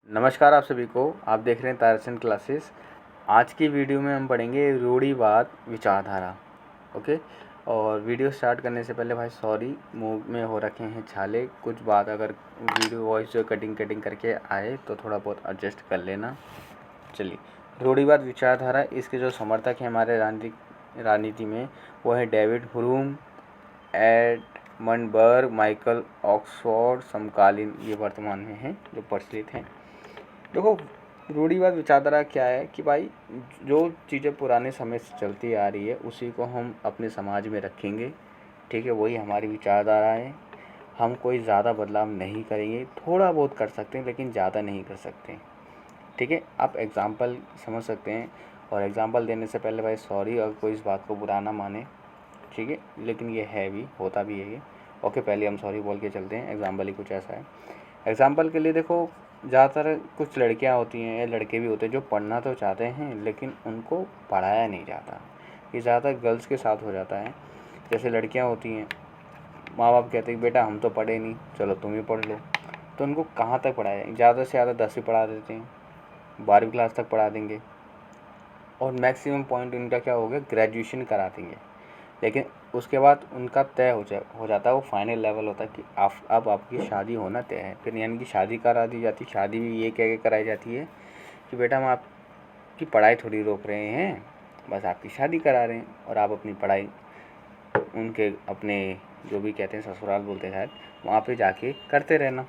नमस्कार आप सभी को। आप देख रहे हैं तारचंद क्लासेस। आज की वीडियो में हम पढ़ेंगे रूढ़िवाद विचारधारा। ओके। और वीडियो स्टार्ट करने से पहले भाई सॉरी, मुंह में हो रखे हैं छाले। कुछ बात अगर वीडियो वॉइस जो कटिंग करके आए तो थोड़ा बहुत एडजस्ट कर लेना। चलिए, रूढ़िवाद विचारधारा, इसके जो समर्थक हैं हमारे राजनीति में वो है डेविड ह्यूम, एडमंड बर्ग, माइकल ऑक्सफोर्ड। समकालीन ये वर्तमान में हैं जो प्रचलित हैं। देखो, रूढ़िवाद विचारधारा क्या है कि भाई जो चीज़ें पुराने समय से चलती आ रही है उसी को हम अपने समाज में रखेंगे। ठीक है, वही हमारी विचारधारा है। हम कोई ज़्यादा बदलाव नहीं करेंगे, थोड़ा बहुत कर सकते हैं लेकिन ज़्यादा नहीं कर सकते। ठीक है, आप एग्ज़ाम्पल समझ सकते हैं। और एग्ज़ाम्पल देने से पहले भाई सॉरी अगर कोई इस बात को बुरा ना माने। ठीक है, लेकिन ये है भी, होता भी है ये। ओके, पहले हम सॉरी बोल के चलते हैं। एग्ज़ाम्पल ही कुछ ऐसा है। एग्ज़ाम्पल के लिए देखो, ज़्यादातर कुछ लड़कियां होती हैं या लड़के भी होते हैं जो पढ़ना तो चाहते हैं लेकिन उनको पढ़ाया नहीं जाता। ये ज़्यादातर गर्ल्स के साथ हो जाता है। जैसे लड़कियां होती हैं, माँ बाप कहते हैं बेटा हम तो पढ़े नहीं, चलो तुम ही पढ़ लो। तो उनको कहाँ तक पढ़ाया, ज़्यादा से ज़्यादा 10वीं पढ़ा देते हैं, 12वीं क्लास तक पढ़ा देंगे और मैक्सिमम पॉइंट उनका क्या हो गया, ग्रेजुएशन करा देंगे। लेकिन उसके बाद उनका तय हो जाता है, वो फाइनल लेवल होता है कि अब आपकी शादी होना तय है। फिर यानी कि शादी करा दी जाती है। शादी भी ये कह के कराई जाती है कि बेटा हम आपकी पढ़ाई थोड़ी रोक रहे हैं, बस आपकी शादी करा रहे हैं और आप अपनी पढ़ाई उनके अपने जो भी कहते हैं ससुराल बोलते हैं वहाँ पे जाके करते रहना।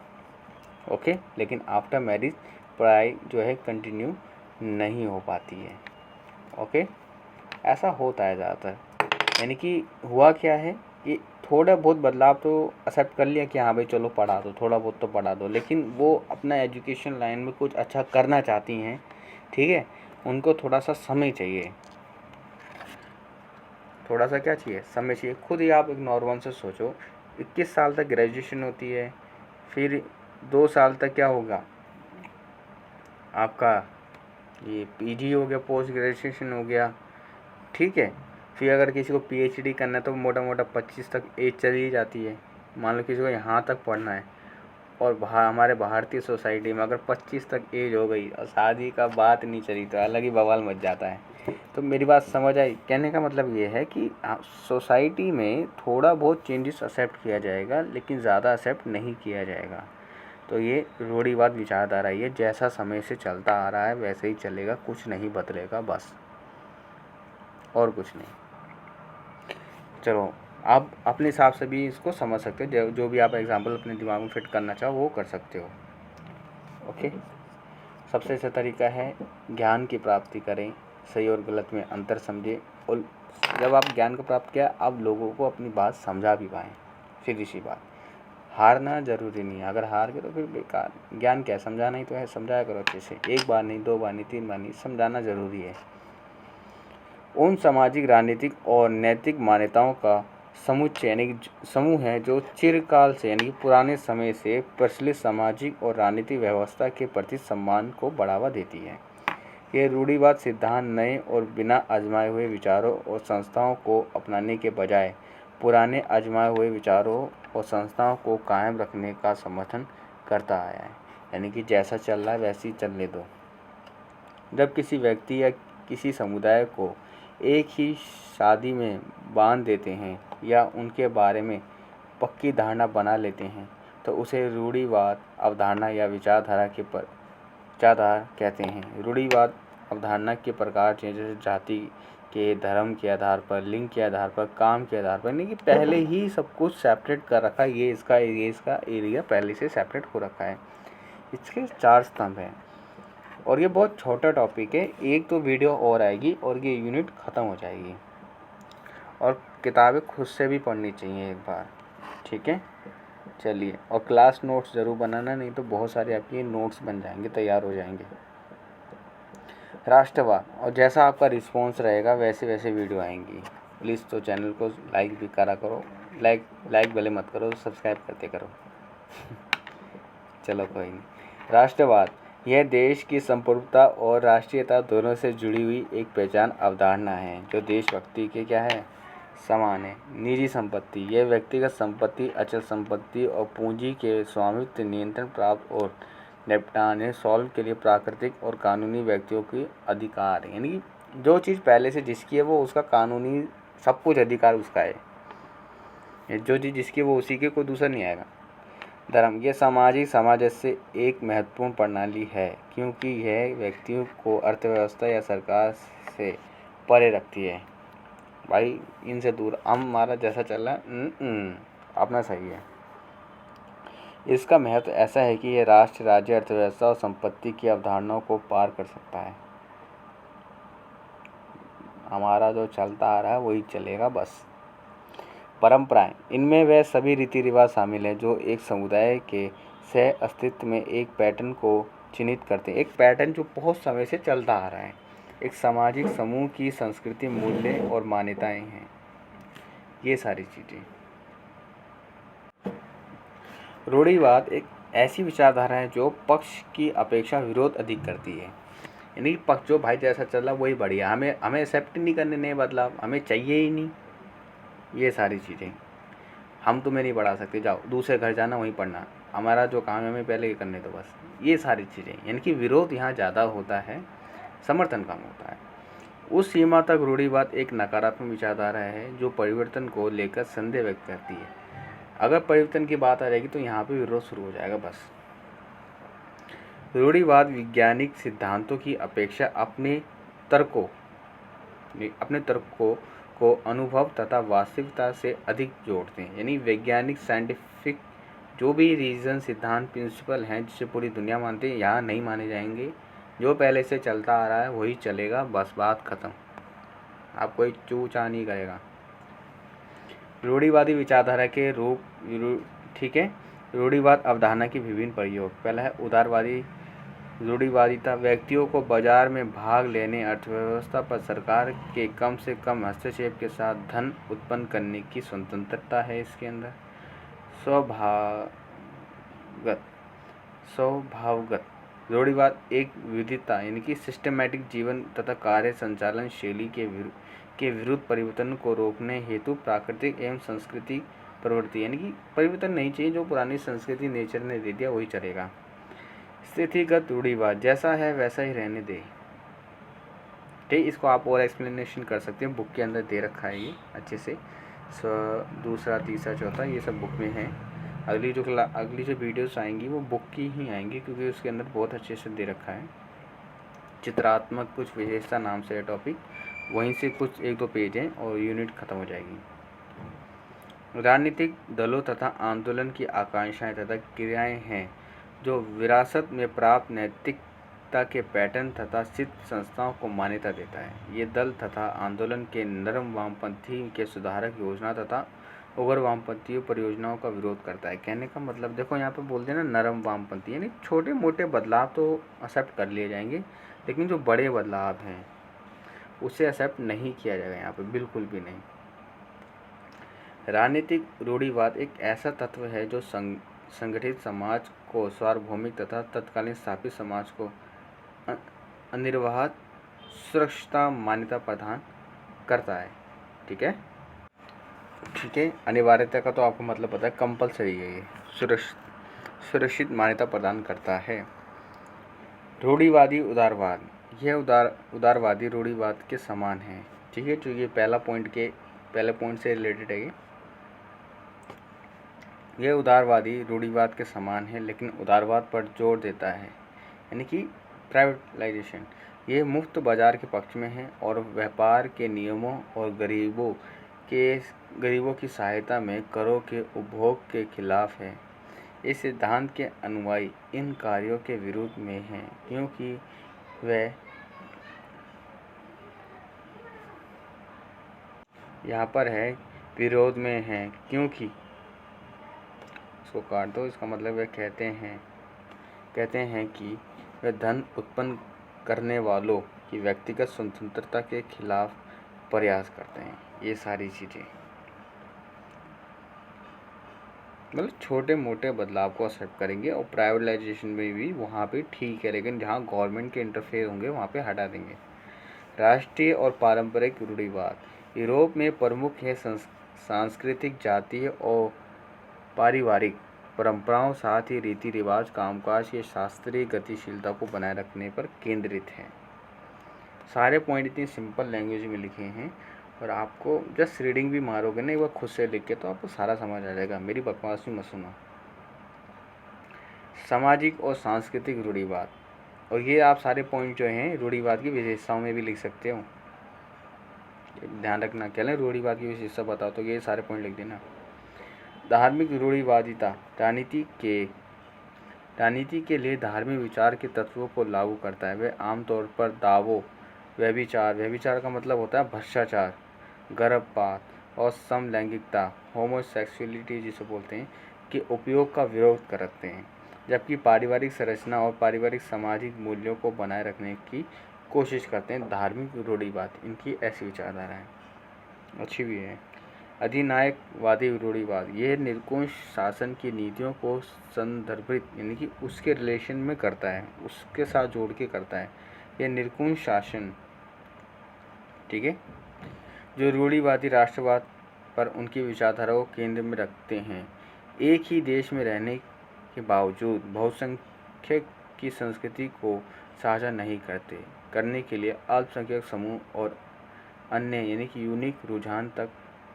ओके, लेकिन आफ्टर मैरिज पढ़ाई जो है कंटिन्यू नहीं हो पाती है। ओके, ऐसा होता है ज़्यादातर। यानी कि हुआ क्या है कि थोड़ा बहुत बदलाव तो एक्सेप्ट कर लिया कि हाँ भाई चलो पढ़ा दो, थोड़ा बहुत तो पढ़ा दो, लेकिन वो अपना एजुकेशन लाइन में कुछ अच्छा करना चाहती हैं। ठीक है, उनको थोड़ा सा समय चाहिए। थोड़ा सा क्या चाहिए, समय चाहिए। खुद ही आप एक नॉर्मल से सोचो, 21 साल तक ग्रेजुएशन होती है, फिर 2 साल तक क्या होगा आपका, ये पीजी हो गया, पोस्ट ग्रेजुएशन हो गया। ठीक है, फिर अगर किसी को पीएचडी करना है तो मोटा मोटा 25 तक एज चली जाती है। मान लो किसी को यहाँ तक पढ़ना है और हमारे भारतीय सोसाइटी में अगर 25 तक एज हो गई और शादी का बात नहीं चली तो अलग ही बवाल मच जाता है। तो मेरी बात समझ आई। कहने का मतलब ये है कि सोसाइटी में थोड़ा बहुत चेंजेस एक्सेप्ट किया जाएगा लेकिन ज़्यादा एक्सेप्ट नहीं किया जाएगा। तो ये रूढ़िवाद विचारधारा ये जैसा समय से चलता आ रहा है वैसे ही चलेगा, कुछ नहीं बदलेगा, बस और कुछ नहीं। चलो, आप अपने हिसाब से भी इसको समझ सकते हो। जो भी आप एग्जाम्पल अपने दिमाग में फिट करना चाहो वो कर सकते हो। ओके, सबसे अच्छा तरीका है ज्ञान की प्राप्ति करें, सही और गलत में अंतर समझें और जब आप ज्ञान को प्राप्त किया आप लोगों को अपनी बात समझा भी पाएँ। सीधी सी बात, हारना ज़रूरी नहीं है। अगर हार गए तो फिर बेकार। ज्ञान क्या है, समझाना ही तो है, समझाया करो अच्छे से। एक बार नहीं, 2 बार नहीं, 3 बार नहीं, समझाना ज़रूरी है। उन सामाजिक, राजनीतिक और नैतिक मान्यताओं का समूह है जो चिरकाल से यानी कि पुराने समय से प्रचलित सामाजिक और राजनीतिक व्यवस्था के प्रति सम्मान को बढ़ावा देती है। ये रूढ़िवाद सिद्धांत नए और बिना आजमाए हुए विचारों और संस्थाओं को अपनाने के बजाय पुराने आजमाए हुए विचारों और संस्थाओं को कायम रखने का समर्थन करता आया है। यानी कि जैसा चल रहा है वैसे ही चलने दो। जब किसी व्यक्ति या किसी समुदाय को एक ही शादी में बांध देते हैं या उनके बारे में पक्की धारणा बना लेते हैं तो उसे रूढ़िवाद अवधारणा या विचारधारा कहते हैं। रूढ़िवाद अवधारणा के प्रकार जैसे जाति के, धर्म के आधार पर, लिंग के आधार पर, काम के आधार पर, यानी कि पहले ही सब कुछ सेपरेट कर रखा है। ये इसका एरिया पहले से सेपरेट हो रखा है। इसके 4 स्तंभ हैं और ये बहुत छोटा टॉपिक है। एक तो वीडियो और आएगी और ये यूनिट ख़त्म हो जाएगी। और किताबें खुद से भी पढ़नी चाहिए एक बार। ठीक है, चलिए। और क्लास नोट्स ज़रूर बनाना, नहीं तो बहुत सारे आपके नोट्स बन जाएंगे, तैयार हो जाएंगे। राष्ट्रवाद, और जैसा आपका रिस्पॉन्स रहेगा वैसे वैसे वीडियो आएंगी। प्लीज़ तो चैनल को लाइक भी करा करो। लाइक भले मत करो, सब्सक्राइब करते करो। चलो कोई नहीं। राष्ट्रवाद, यह देश की संप्रभुता और राष्ट्रीयता दोनों से जुड़ी हुई एक पहचान अवधारणा है जो देशभक्ति के क्या है, समान है। निजी संपत्ति, यह व्यक्तिगत संपत्ति, अचल संपत्ति और पूंजी के स्वामित्व, नियंत्रण प्राप्त और निपटाने सॉल्व के लिए प्राकृतिक और कानूनी व्यक्तियों के अधिकार है। यानी कि जो चीज़ पहले से जिसकी है वो उसका कानूनी सब कुछ अधिकार उसका है। जो चीज़ जिसकी वो उसी के, कोई दूसरा नहीं आएगा। धर्म ये सामाजिक सामंजस्य से एक महत्वपूर्ण प्रणाली है क्योंकि यह व्यक्तियों को अर्थव्यवस्था या सरकार से परे रखती है। भाई इनसे दूर, हम हमारा जैसा चल रहा है अपना सही है। इसका महत्व ऐसा है कि यह राष्ट्र, राज्य, अर्थव्यवस्था और संपत्ति की अवधारणाओं को पार कर सकता है। हमारा जो चलता आ रहा है वही चलेगा बस। परंपराएं, इनमें वह सभी रीति रिवाज शामिल हैं जो एक समुदाय के सह अस्तित्व में एक पैटर्न को चिन्हित करते हैं। एक पैटर्न जो बहुत समय से चलता आ रहा है। एक सामाजिक समूह की संस्कृति, मूल्य और मान्यताएं हैं, ये सारी चीज़ें। रूढ़िवाद एक ऐसी विचारधारा है जो पक्ष की अपेक्षा विरोध अधिक करती है। यानी पक्ष जो भाई जैसा चल रहा वही बढ़िया, हमें एक्सेप्ट नहीं करने नए बदलाव, हमें चाहिए ही नहीं ये सारी चीज़ें। हम तुम्हें नहीं पढ़ा सकते, जाओ दूसरे घर जाना वहीं पढ़ना, हमारा जो काम है हमें पहले ये करने दो बस, ये सारी चीज़ें। यानी कि विरोध यहाँ ज़्यादा होता है, समर्थन कम होता है। उस सीमा तक रूढ़िवाद एक नकारात्मक विचारधारा है जो परिवर्तन को लेकर संदेह व्यक्त करती है। अगर परिवर्तन की बात आ जाएगी तो यहाँ पे विरोध शुरू हो जाएगा बस। रूढ़िवाद वैज्ञानिक सिद्धांतों की अपेक्षा अपने तर्कों को अनुभव तथा वास्तविकता से अधिक जोड़ते हैं। यानी वैज्ञानिक साइंटिफिक जो भी रीज़न, सिद्धांत, प्रिंसिपल हैं जिसे पूरी दुनिया मानती है, यहाँ नहीं माने जाएंगे। जो पहले से चलता आ रहा है वही चलेगा, बस बात ख़त्म। आप कोई चूचा नहीं करेगा। रूढ़िवादी विचारधारा के रूप, ठीक है। रूढ़िवाद अवधारणा की विभिन्न प्रयोग। पहला है उदारवादी रूढ़िवादिता, व्यक्तियों को बाजार में भाग लेने, अर्थव्यवस्था पर सरकार के कम से कम हस्तक्षेप के साथ धन उत्पन्न करने की स्वतंत्रता है इसके अंदर। स्वभावगत रूढ़िवाद एक विविधता यानी कि सिस्टमैटिक जीवन तथा कार्य संचालन शैली के विरुद्ध परिवर्तन को रोकने हेतु प्राकृतिक एवं सांस्कृतिक प्रवृत्ति, यानी कि परिवर्तन नहीं चाहिए, जो पुरानी संस्कृति नेचर ने दे दिया वही चलेगा। स्थितिगत रूढ़िवाद, जैसा है वैसा ही रहने दे, ठीक। इसको आप और एक्सप्लेनेशन कर सकते हैं, बुक के अंदर दे रखा है ये अच्छे से। दूसरा, तीसरा, चौथा ये सब बुक में है। अगली जो वीडियोस आएंगी वो बुक की ही आएंगी क्योंकि उसके अंदर बहुत अच्छे से दे रखा है। चित्रात्मक कुछ विशेषता नाम से है टॉपिक, वहीं से कुछ 1-2 पेज हैं और यूनिट खत्म हो जाएगी। राजनीतिक दलों तथा आंदोलन की आकांक्षाएं तथा क्रियाएं हैं जो विरासत में प्राप्त नैतिकता के पैटर्न तथा सिद्ध संस्थाओं को मान्यता देता है। ये दल तथा आंदोलन के नरम वामपंथी के सुधारक योजना तथा उग्र वामपंथी परियोजनाओं का विरोध करता है। कहने का मतलब देखो यहाँ पे बोलते हैं ना, नरम वामपंथी, यानी छोटे मोटे बदलाव तो एक्सेप्ट कर लिए जाएंगे, लेकिन जो बड़े बदलाव हैं उसे एक्सेप्ट नहीं किया जाएगा यहाँ पे, बिल्कुल भी नहीं। राजनीतिक रूढ़िवाद एक ऐसा तत्व है जो संगठित समाज को सार्वभौमिक तथा तत्कालीन स्थापित समाज को अनिर्वाहत सुरक्षिता मान्यता प्रदान करता है। ठीक है, अनिवार्यता का तो आपको मतलब पता है, कंपलसरी है ये, सुरक्षित मान्यता प्रदान करता है। रूढ़िवादी उदारवाद, यह उदारवादी रूढ़िवाद के समान है। ठीक है, जो ये पहले पॉइंट से रिलेटेड है। यह उदारवादी रूढ़िवाद के समान है लेकिन उदारवाद पर जोर देता है, यानी कि प्राइवेटाइजेशन। ये मुफ्त बाजार के पक्ष में है और व्यापार के नियमों और गरीबों की सहायता में करों के उपभोग के खिलाफ है। इस सिद्धांत के अनुयायी इन कार्यों के विरुद्ध में हैं क्योंकि वे यहाँ पर है विरोध में हैं क्योंकि, इसको काट दो, इसका मतलब वे कहते हैं कि वे धन उत्पन्न करने वालों की व्यक्तिगत स्वतंत्रता के खिलाफ प्रयास करते हैं। ये सारी चीज़ें मतलब छोटे मोटे बदलाव को एक्सेप्ट करेंगे और प्राइवेटाइजेशन में भी वहाँ पे ठीक है, लेकिन जहाँ गवर्नमेंट के इंटरफेयर होंगे वहाँ पे हटा देंगे। राष्ट्रीय और पारंपरिक रूढ़िवाद, यूरोप में प्रमुख है सांस्कृतिक, जातीय और पारिवारिक परंपराओं, साथ ही रीति रिवाज, कामकाज की शास्त्रीय गतिशीलता को बनाए रखने पर केंद्रित है। सारे पॉइंट इतनी सिंपल लैंग्वेज में लिखे हैं और आपको जस्ट रीडिंग भी मारोगे ना एक बार खुद से लिख के तो आपको सारा समझ आ जाएगा। मेरी बकवास भी मत सुनो। सामाजिक और सांस्कृतिक रूढ़िवाद, और ये आप सारे पॉइंट जो हैं रूढ़िवाद की विशेषताओं में भी लिख सकते हो। ध्यान रखना, क्या रूढ़िवाद की विशेषता बताओ तो ये सारे पॉइंट लिख देना। धार्मिक रूढ़िवादिता राजनीति के लिए धार्मिक विचार के तत्वों को लागू करता है। वे आमतौर पर दावों, व्यभिचार का मतलब होता है भ्रष्टाचार, गर्भपात और समलैंगिकता, होमोसेक्सुअलिटी जिसे बोलते हैं, के उपयोग का विरोध करते हैं, जबकि पारिवारिक संरचना और पारिवारिक सामाजिक मूल्यों को बनाए रखने की कोशिश करते हैं। धार्मिक रूढ़िवाद, इनकी ऐसी विचारधारा है, अच्छी भी है। अधिनायकवादी रूढ़िवाद, यह निरंकुश शासन की नीतियों को संदर्भित यानी कि उसके रिलेशन में करता है, उसके साथ जोड़ के करता है। यह निरंकुश शासन, ठीक है, जो रूढ़िवादी राष्ट्रवाद पर उनकी विचारधारा को केंद्र में रखते हैं। एक ही देश में रहने के बावजूद बहुसंख्यक की संस्कृति को साझा नहीं करने के लिए अल्पसंख्यक समूह और अन्य यानी कि यूनिक रुझान तक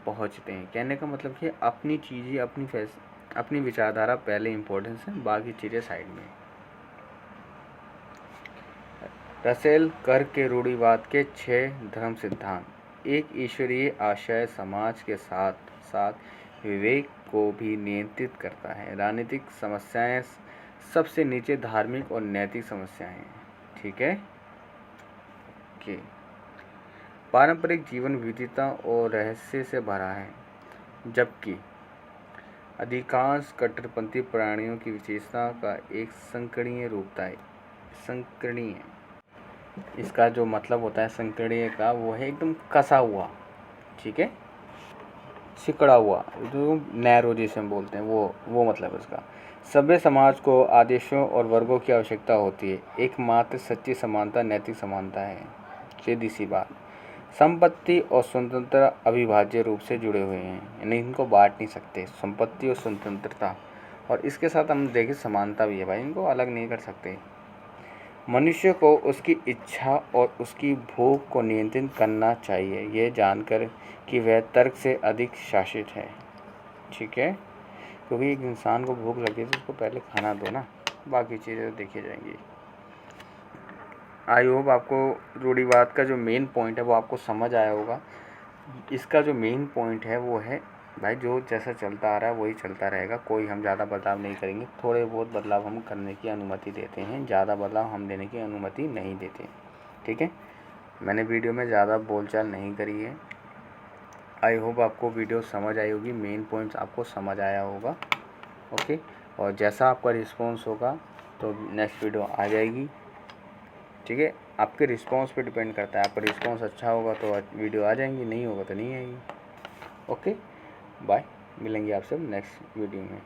पहुंचते हैं। कहने का मतलब कि अपनी चीज़ें, अपनी विचारधारा पहले इम्पोर्टेंस है, बाकी चीज़ें साइड में। रसेल कर के रूढ़िवाद के 6 धर्म सिद्धांत, एक ईश्वरीय आशय समाज के साथ साथ विवेक को भी नियंत्रित करता है। राजनीतिक समस्याएं सबसे नीचे धार्मिक और नैतिक समस्याएं, ठीक है। कि पारंपरिक जीवन विविधता और रहस्य से भरा है, जबकि अधिकांश कट्टरपंथी प्राणियों की विशेषता का एक संकीर्णीय रूपता है। संकीर्णीय, इसका जो मतलब होता है संकीर्णीय का, वो है एकदम कसा हुआ, ठीक है, सिकड़ा हुआ, जो नैरो जिसे हम बोलते हैं, वो मतलब इसका। सभ्य समाज को आदेशों और वर्गों की आवश्यकता होती है। एकमात्र सच्ची समानता नैतिक समानता है। सीधी सी बात। संपत्ति और स्वतंत्रता अविभाज्य रूप से जुड़े हुए हैं, यानी इनको बांट नहीं सकते। संपत्ति और स्वतंत्रता, और इसके साथ हम देखें समानता भी है भाई, इनको अलग नहीं कर सकते। मनुष्य को उसकी इच्छा और उसकी भूख को नियंत्रित करना चाहिए, यह जानकर कि वह तर्क से अधिक शासित है, ठीक है। क्योंकि एक इंसान को भूख लगे तो उसको पहले खाना दो ना, बाकी चीज़ें तो देखी जाएंगी। आई होप आपको रूढ़िवाद का जो मेन पॉइंट है वो आपको समझ आया होगा। इसका जो मेन पॉइंट है वो है भाई, जो जैसा चलता आ रहा है वही चलता रहेगा, कोई हम ज़्यादा बदलाव नहीं करेंगे। थोड़े बहुत बदलाव हम करने की अनुमति देते हैं, ज़्यादा बदलाव हम देने की अनुमति नहीं देते, ठीक है। मैंने वीडियो में ज़्यादा बोलचाल नहीं करी है। आई होप आपको वीडियो समझ आई होगी, मेन पॉइंट्स आपको समझ आया होगा, ओके। और जैसा आपका रिस्पॉन्स होगा तो नेक्स्ट वीडियो आ जाएगी, ठीक है। आपके रिस्पॉन्स पे डिपेंड करता है, आपका रिस्पॉन्स अच्छा होगा तो वीडियो आ जाएंगी, नहीं होगा तो नहीं आएगी, ओके। बाय, मिलेंगे आपसे नेक्स्ट वीडियो में।